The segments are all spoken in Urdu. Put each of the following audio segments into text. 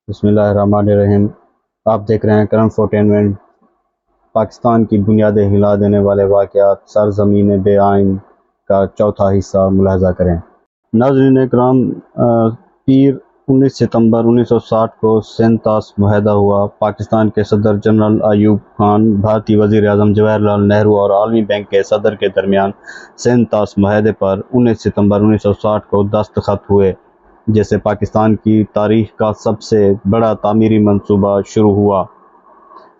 بسم اللہ الرحمن الرحیم۔ آپ دیکھ رہے ہیں کرنٹ فورٹینمنٹ۔ پاکستان کی بنیادیں ہلا دینے والے واقعات، سرزمین بے آئین کا چوتھا حصہ ملاحظہ کریں۔ ناظرین اکرام، پیر 19 ستمبر 1960 کو سندھ طاس معاہدہ ہوا۔ پاکستان کے صدر جنرل ایوب خان، بھارتی وزیر اعظم جواہر لال نہرو اور عالمی بینک کے صدر کے درمیان سندھ طاس معاہدے پر 19 ستمبر 1960 کو دستخط ہوئے، جس سے پاکستان کی تاریخ کا سب سے بڑا تعمیری منصوبہ شروع ہوا۔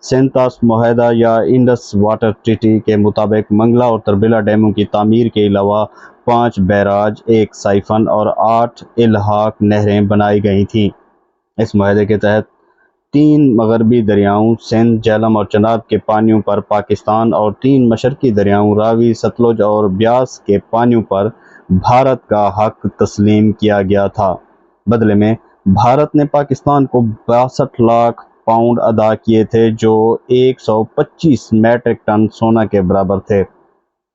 سندھ طاس معاہدہ یا انڈس واٹر ٹریٹی کے مطابق منگلا اور تربیلا ڈیموں کی تعمیر کے علاوہ 5 بیراج، 1 سائفن اور 8 الحاق نہریں بنائی گئی تھیں۔ اس معاہدے کے تحت 3 مغربی دریاؤں سندھ، جہلم اور چناب کے پانیوں پر پاکستان اور 3 مشرقی دریاؤں راوی، ستلج اور بیاس کے پانیوں پر بھارت کا حق تسلیم کیا گیا تھا۔ بدلے میں بھارت نے پاکستان کو 62 لاکھ پاؤنڈ ادا کیے تھے، جو 125 میٹرک ٹن سونا کے برابر تھے۔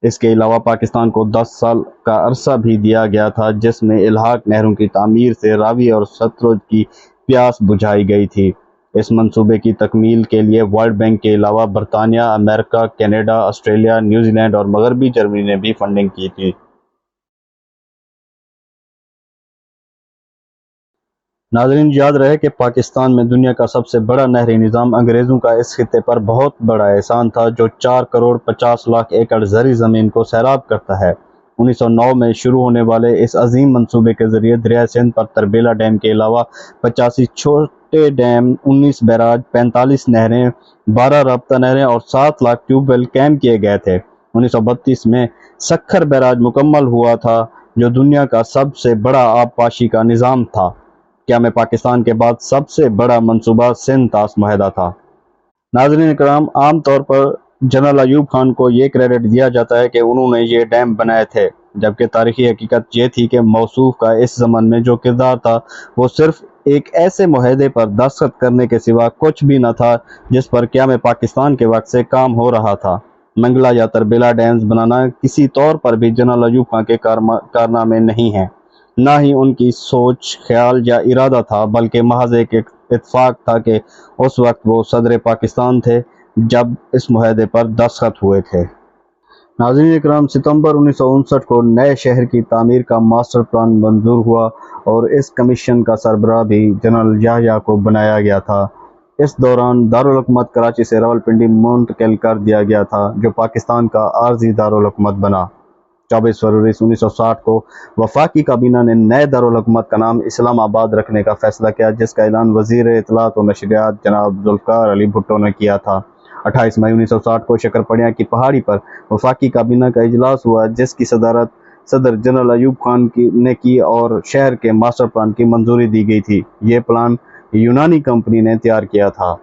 اس کے علاوہ پاکستان کو 10 سال کا عرصہ بھی دیا گیا تھا، جس میں الحاق نہروں کی تعمیر سے راوی اور ستلج کی پیاس بجھائی گئی تھی۔ اس منصوبے کی تکمیل کے لیے ورلڈ بینک کے علاوہ برطانیہ، امریکہ، کینیڈا، آسٹریلیا، نیوزی لینڈ اور مغربی جرمنی نے بھی فنڈنگ کی تھی۔ ناظرین، یاد رہے کہ پاکستان میں دنیا کا سب سے بڑا نہری نظام انگریزوں کا اس خطے پر بہت بڑا احسان تھا، جو 4 کروڑ 50 لاکھ ایکڑ زرعی زمین کو سیراب کرتا ہے۔ 1909 میں شروع ہونے والے اس عظیم منصوبے کے ذریعے دریائے سندھ پر تربیلا ڈیم کے علاوہ 85 چھوٹے ڈیم، 19 بیراج، 45 نہریں، 12 رابطہ نہریں اور 7 لاکھ ٹیوب ویل قائم کیے گئے تھے۔ 1932 میں سکھر بیراج مکمل ہوا تھا، جو دنیا کا سب سے بڑا آب پاشی کا نظام تھا۔ قیام پاکستان کے بعد سب سے بڑا منصوبہ سندھ طاس معاہدہ تھا۔ ناظرین اکرام، عام طور پر جنرل ایوب خان کو یہ کریڈٹ دیا جاتا ہے کہ انہوں نے یہ ڈیم بنائے تھے، جبکہ تاریخی حقیقت یہ تھی کہ موصوف کا اس زمن میں جو کردار تھا وہ صرف ایک ایسے معاہدے پر دستخط کرنے کے سوا کچھ بھی نہ تھا جس پر قیام پاکستان کے وقت سے کام ہو رہا تھا۔ منگلا یا تربیلا ڈیمز بنانا کسی طور پر بھی جنرل ایوب خان کے کارنامے نہیں ہیں، نہ ہی ان کی سوچ، خیال یا ارادہ تھا، بلکہ محض ایک اتفاق تھا کہ اس وقت وہ صدر پاکستان تھے جب اس معاہدے پر دستخط ہوئے تھے۔ ناظرین اکرام، ستمبر 1959 کو نئے شہر کی تعمیر کا ماسٹر پلان منظور ہوا اور اس کمیشن کا سربراہ بھی جنرل یحییٰ کو بنایا گیا تھا۔ اس دوران دارالحکومت کراچی سے راولپنڈی منتقل کر دیا گیا تھا، جو پاکستان کا عارضی دارالحکومت بنا۔ 24 فروری 1960 کو وفاقی کابینہ نے نئے دارالحکومت کا نام اسلام آباد رکھنے کا فیصلہ کیا، جس کا اعلان وزیر اطلاعات و نشریات جناب ذوالفقار علی بھٹو نے کیا تھا۔ 28 مئی 1960 کو شکرپڑیاں کی پہاڑی پر وفاقی کابینہ کا اجلاس ہوا، جس کی صدارت صدر جنرل ایوب خان نے کی اور شہر کے ماسٹر پلان کی منظوری دی گئی تھی۔ یہ پلان یونانی کمپنی نے تیار کیا تھا۔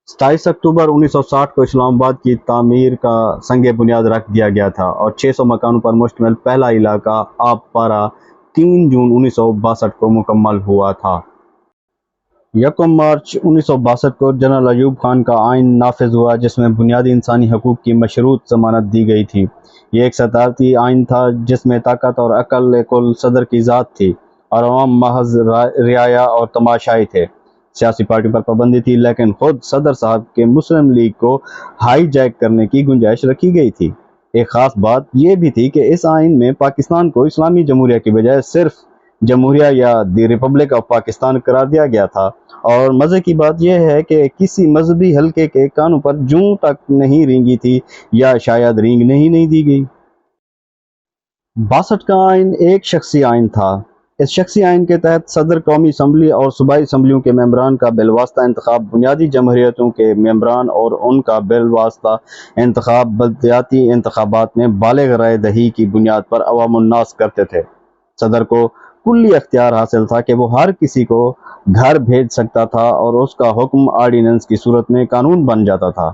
27 اکتوبر 1960 کو اسلام آباد کی تعمیر کا سنگ بنیاد رکھ دیا گیا تھا اور 600 مکانوں پر مشتمل پہلا علاقہ آب پارہ 3 جون 1962 کو مکمل ہوا تھا۔ 1 مارچ 1962 کو جنرل ایوب خان کا آئین نافذ ہوا، جس میں بنیادی انسانی حقوق کی مشروط ضمانت دی گئی تھی۔ یہ ایک صدارتی آئین تھا جس میں طاقت اور عقل کل صدر کی ذات تھی اور عوام محض رعایا اور تماشائی تھے۔ سیاسی پارٹیوں پر پابندی تھی، لیکن خود صدر صاحب کے مسلم لیگ کو ہائی جیک کرنے کی گنجائش رکھی گئی تھی۔ ایک خاص بات یہ بھی تھی کہ اس آئین میں پاکستان کو اسلامی جمہوریہ کی بجائے صرف جمہوریہ یا دی ریپبلک آف پاکستان قرار دیا گیا تھا، اور مزے کی بات یہ ہے کہ کسی مذہبی حلقے کے کانوں پر جوں تک نہیں رینگی تھی یا شاید رینگنے ہی نہیں دی گئی۔ 62 کا آئین ایک شخصی آئین تھا۔ اس شخصی آئین کے تحت صدر، قومی اسمبلی اور صوبائی اسمبلیوں کے ممبران کا بالواسطہ انتخاب، بنیادی جمہوریتوں کے ممبران اور ان کا بالواسطہ انتخاب بلدیاتی انتخابات میں بالغ رائے دہی کی بنیاد پر عوام الناس کرتے تھے۔ صدر کو کلی اختیار حاصل تھا کہ وہ ہر کسی کو گھر بھیج سکتا تھا اور اس کا حکم آرڈیننس کی صورت میں قانون بن جاتا تھا۔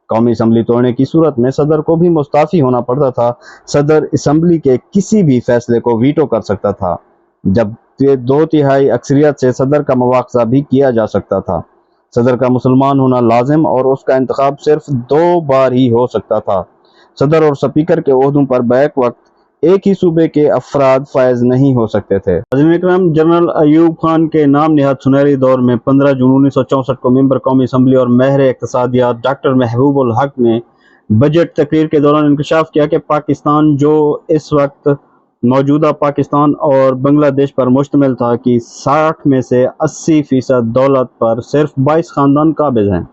قومی اسمبلی توڑنے کی صورت میں صدر کو بھی مستعفی ہونا پڑتا تھا۔ صدر اسمبلی کے کسی بھی فیصلے کو ویٹو کر سکتا تھا، جب 2/3 اکثریت سے صدر کا مواخذہ بھی کیا جا سکتا تھا۔ صدر کا مسلمان ہونا لازم اور اس کا انتخاب صرف 2 بار ہی ہو سکتا تھا۔ صدر اور سپیکر کے عہدوں پر بیک وقت ایک ہی صوبے کے افراد فائز نہیں ہو سکتے تھے۔ ناظرین اکرام، جنرل ایوب خان کے نام نہاد سنہری دور میں 15 جون 1964 کو ممبر قومی اسمبلی اور ماہر اقتصادیات ڈاکٹر محبوب الحق نے بجٹ تقریر کے دوران انکشاف کیا کہ پاکستان، جو اس وقت موجودہ پاکستان اور بنگلہ دیش پر مشتمل تھا، کی 60 میں سے 80% دولت پر صرف 22 خاندان قابض ہیں۔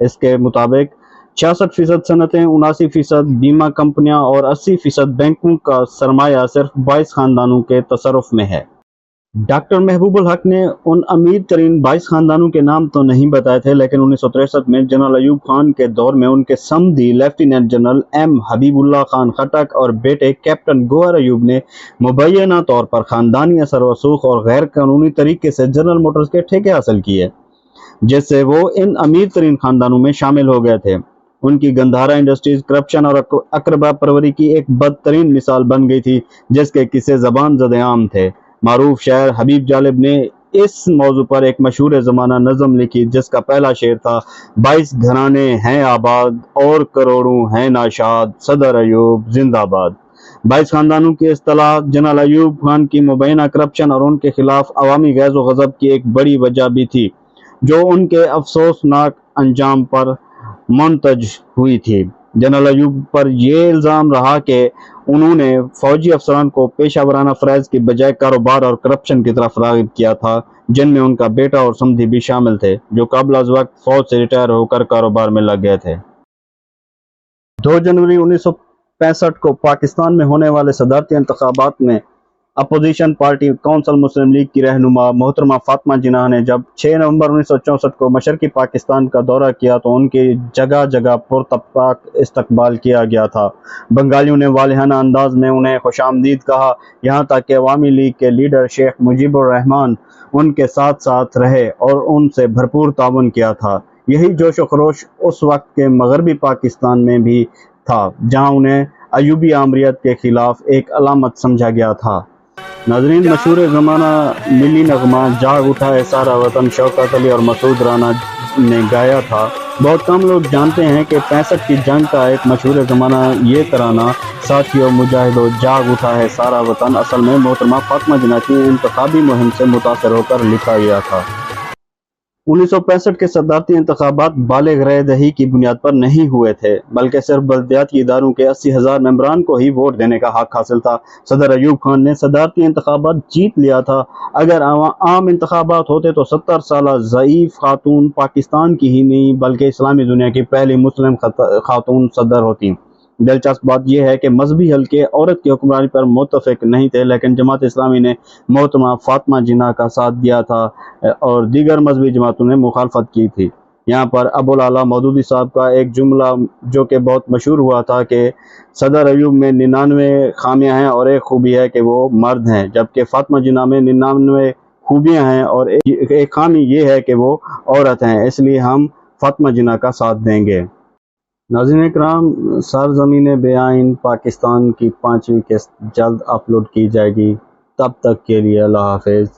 اس کے مطابق 66% صنعتیں، 79% بیمہ کمپنیاں اور 80% بینکوں کا سرمایہ صرف 22 خاندانوں کے تصرف میں ہے۔ ڈاکٹر محبوب الحق نے ان امیر ترین 22 خاندانوں کے نام تو نہیں بتائے تھے، لیکن 1963 میں جنرل ایوب خان کے دور میں ان کے سمدھی لیفٹیننٹ جنرل ایم حبیب اللہ خان خٹک اور بیٹے کیپٹن گوہر ایوب نے مبینہ طور پر خاندانی اثر و رسوخ اور غیر قانونی طریقے سے جنرل موٹرز کے ٹھیکے حاصل کیے، جس سے وہ ان امیر ترین خاندانوں میں شامل ہو گئے تھے۔ ان کی گندھارا انڈسٹریز کرپشن اور اقربا پروری کی ایک بدترین مثال بن گئی تھی، جس کے قصے زبان زد عام تھے۔ معروف شاعر حبیب جالب نے اس موضوع پر ایک مشہور زمانہ نظم لکھی، جس کا پہلا شعر تھا: 22 گھرانے ہیں آباد اور کروڑوں ہیں ناشاد، صدر ایوب زندہ باد۔ 22 خاندانوں کی اصطلاح جنرل ایوب خان کی مبینہ کرپشن اور ان کے خلاف عوامی غیظ و غضب کی ایک بڑی وجہ بھی تھی، جو ان کے افسوسناک انجام پر منتج ہوئی تھی۔ جنرل ایوب پر یہ الزام رہا کہ انہوں نے فوجی افسران کو پیشہ ورانہ فرائض کی بجائے کاروبار اور کرپشن کی طرف راغب کیا تھا، جن میں ان کا بیٹا اور سمدھی بھی شامل تھے، جو قبل از وقت فوج سے ریٹائر ہو کر کاروبار میں لگ گئے تھے۔ 2 جنوری 1965 کو پاکستان میں ہونے والے صدارتی انتخابات میں اپوزیشن پارٹی کونسل مسلم لیگ کی رہنما محترمہ فاطمہ جناح نے جب 6 نومبر 1964 کو مشرقی پاکستان کا دورہ کیا تو ان کی جگہ جگہ پرتپاک استقبال کیا گیا تھا۔ بنگالیوں نے والہانہ انداز میں انہیں خوش آمدید کہا، یہاں تک کہ عوامی لیگ کے لیڈر شیخ مجیب الرحمان ان کے ساتھ ساتھ رہے اور ان سے بھرپور تعاون کیا تھا۔ یہی جوش و خروش اس وقت کے مغربی پاکستان میں بھی تھا، جہاں انہیں ایوبی آمریت کے خلاف ایک علامت سمجھا گیا تھا۔ ناظرین، مشہور زمانہ ملی نغمہ جاگ اٹھا ہے سارا وطن شوکت علی اور مسعود رانا نے گایا تھا۔ بہت کم لوگ جانتے ہیں کہ 65 کی جنگ کا ایک مشہور زمانہ یہ ترانہ ساتھیو مجاہدو جاگ اٹھا ہے سارا وطن اصل میں محترمہ فاطمہ جناح کی انتخابی مہم سے متاثر ہو کر لکھا گیا تھا۔ 1965 کے صدارتی انتخابات بالغ رائے دہی کی بنیاد پر نہیں ہوئے تھے، بلکہ صرف بلدیاتی اداروں کے 80,000 ممبران کو ہی ووٹ دینے کا حق حاصل تھا۔ صدر ایوب خان نے صدارتی انتخابات جیت لیا تھا۔ اگر عام انتخابات ہوتے تو 70 سالہ ضعیف خاتون پاکستان کی ہی نہیں بلکہ اسلامی دنیا کی پہلی مسلم خاتون صدر ہوتی۔ دلچسپ بات یہ ہے کہ مذہبی حلقے عورت کی حکمرانی پر متفق نہیں تھے، لیکن جماعت اسلامی نے محترمہ فاطمہ جناح کا ساتھ دیا تھا اور دیگر مذہبی جماعتوں نے مخالفت کی تھی۔ یہاں پر ابوالعلا مودودی صاحب کا ایک جملہ جو کہ بہت مشہور ہوا تھا کہ صدر ایوب میں 99 خامیاں ہیں اور ایک خوبی ہے کہ وہ مرد ہیں، جبکہ فاطمہ جناح میں 99 خوبیاں ہیں اور ایک خامی یہ ہے کہ وہ عورت ہیں، اس لیے ہم فاطمہ جناح کا ساتھ دیں گے۔ ناظرین اکرام، سرزمین بے آئین پاکستان کی 5ویں قسط جلد اپلوڈ کی جائے گی، تب تک کے لیے اللہ حافظ۔